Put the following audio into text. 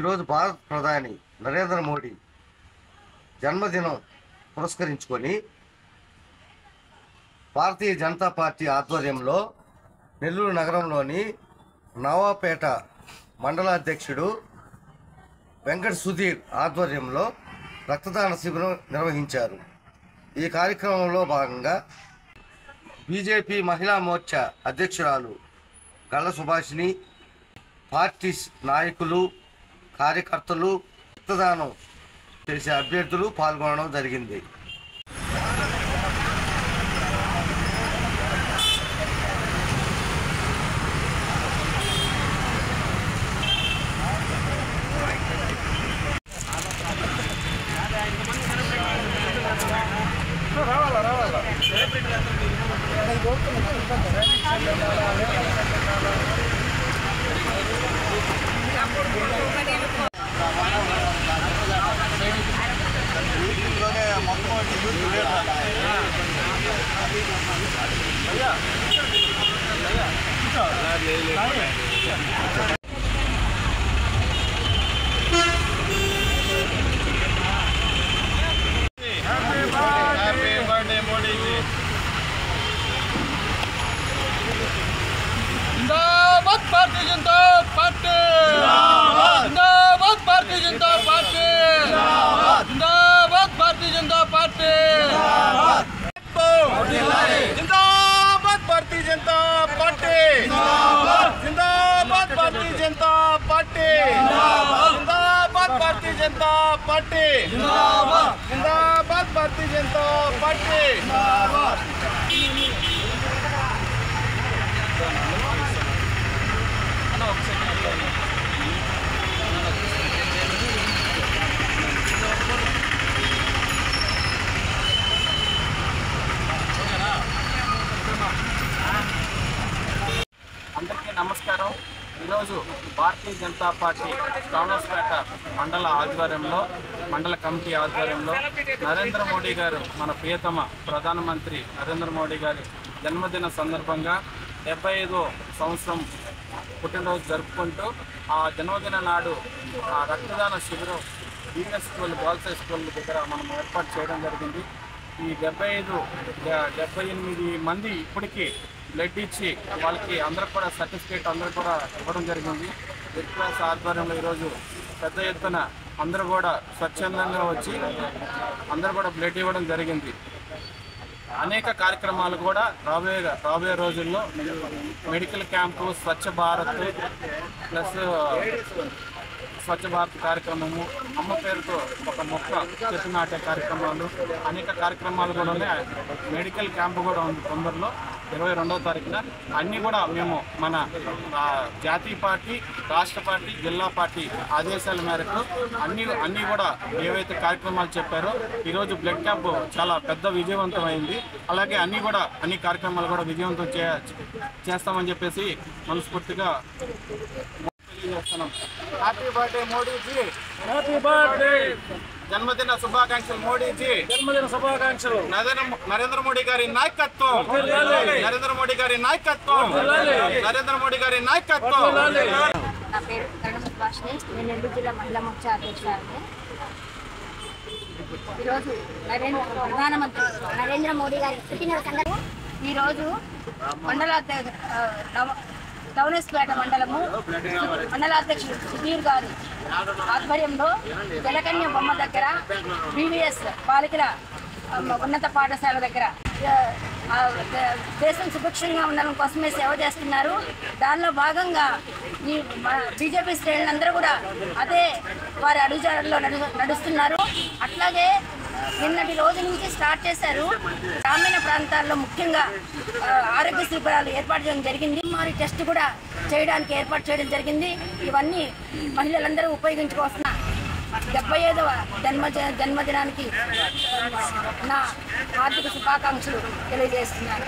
ఈరోజు భారత ప్రధాని నరేంద్ర మోడీ జన్మదినం పురస్కరించుకొని భారతీయ జనతా పార్టీ ఆధ్వర్యంలో నెల్లూరు నగరంలోని నవాపేట మండలాధ్యక్షుడు వెంకట సుధీర్ ఆధ్వర్యంలో రక్తదాన శిబిరం నిర్వహించారు. ఈ కార్యక్రమంలో భాగంగా బీజేపీ మహిళా మోర్చా అధ్యక్షురాలు గళ్ళ సుభాషిణి, పార్టీ నాయకులు, కార్యకర్తలు, రక్తదానం చేసే అభ్యర్థులు పాల్గొనడం జరిగింది. जिंदाबाद भारतीय जनता पार्टी, जिंदाबाद भारतीय जनता पार्टी, जिंदाबाद भारतीय जनता पार्टी, जिंदाबाद भारतीय जनता पार्टी, जिंदाबाद भारतीय जनता पार्टी, जिंदाबाद भारतीय जनता पार्टी, जिंदाबाद भारतीय जनता पार्टी. అందరికీ నమస్కారం. ఈరోజు భారతీయ జనతా పార్టీ కామరాజ్పేట మండల ఆధ్వర్యంలో, మండల కమిటీ ఆధ్వర్యంలో నరేంద్ర మోడీ గారు, మన ప్రియతమ ప్రధానమంత్రి నరేంద్ర మోడీ గారి జన్మదిన సందర్భంగా 75వ సంవత్సరం పుట్టినరోజు జరుపుకుంటూ ఆ జన్మదిన నాడు ఆ రక్తదాన శిబిరం BS school, girls high school దగ్గర మనం ఏర్పాటు చేయడం జరిగింది. ఈ 78 మంది ఇప్పటికీ బ్లడ్ ఇచ్చి వాళ్ళకి అందరూ కూడా సర్టిఫికేట్ అందరూ కూడా ఇవ్వడం జరిగింది. రెడ్ క్రాస్ ఆధ్వర్యంలో ఈరోజు పెద్ద ఎత్తున అందరూ కూడా స్వచ్ఛందంగా వచ్చి అందరూ కూడా బ్లడ్ ఇవ్వడం జరిగింది. అనేక కార్యక్రమాలు కూడా రాబోయే రోజుల్లో medical camp, Swachh Bharat plus Swachh Bharat కార్యక్రమము, అమ్మ పేరుతో ఒక మొక్క చెట్టు నాటే కార్యక్రమాలు, అనేక కార్యక్రమాలు కూడా ఉన్నాయి. మెడికల్ క్యాంపు కూడా ఉంది తొందరలో 22వ తారీఖున. అన్నీ కూడా మేము మన జాతీయ పార్టీ, రాష్ట్ర పార్టీ, జిల్లా పార్టీ ఆదేశాల మేరకు అన్నీ కూడా ఏవైతే కార్యక్రమాలు చెప్పారో ఈరోజు బ్లడ్ క్యాంపు చాలా పెద్ద విజయవంతమైంది. అలాగే అన్ని కార్యక్రమాలు కూడా విజయవంతం చేస్తామని చెప్పేసి మనస్ఫూర్తిగా happy birthday Modiji, happy birthday, జన్మదిన శుభాకాంక్షలు మోడీజీ, జన్మదిన శుభాకాంక్షలు. నరేంద్ర మోడీ గారి నాయకత్వం, నరేంద్ర మోడీ గారి నాయకత్వం, నరేంద్ర మోడీ గారి నాయకత్వం. నా పేరు గళ్ళ సుభాషిణి, నేను నెల్లూరు జిల్లా మహిళా మోర్చా అధ్యక్షురాలిని. ఈరోజు ప్రధానమంత్రి నరేంద్ర మోడీ గారి పుట్టినరోజు సందర్భంగా ఈరోజు టౌనస్పేట మండలాధ్యక్షుడు సుధీర్ గారి ఆధ్వర్యంలో జలకన్య బొమ్మ దగ్గర, బీవీఎస్ బాలికల ఉన్నత పాఠశాల దగ్గర దేశం సుభిక్షంగా ఉండడం కోసమే సేవ చేస్తున్నారు. దానిలో భాగంగా ఈ బీజేపీ శ్రేణులందరూ కూడా అదే వారి అడుగుజాడల్లో నడుస్తున్నారు. అట్లాగే నిన్నటి రోజు నుంచి స్టార్ట్ చేశారు. గ్రామీణ ప్రాంతాల్లో ముఖ్యంగా ఆరోగ్య శిబిరాలు ఏర్పాటు చేయడం జరిగింది. మరి టెస్ట్ కూడా చేయడానికి ఏర్పాటు చేయడం జరిగింది. ఇవన్నీ మహిళలందరూ ఉపయోగించుకోవాల్సిన 75వ జన్మదినానికి నా హార్దిక శుభాకాంక్షలు తెలియజేస్తున్నాను.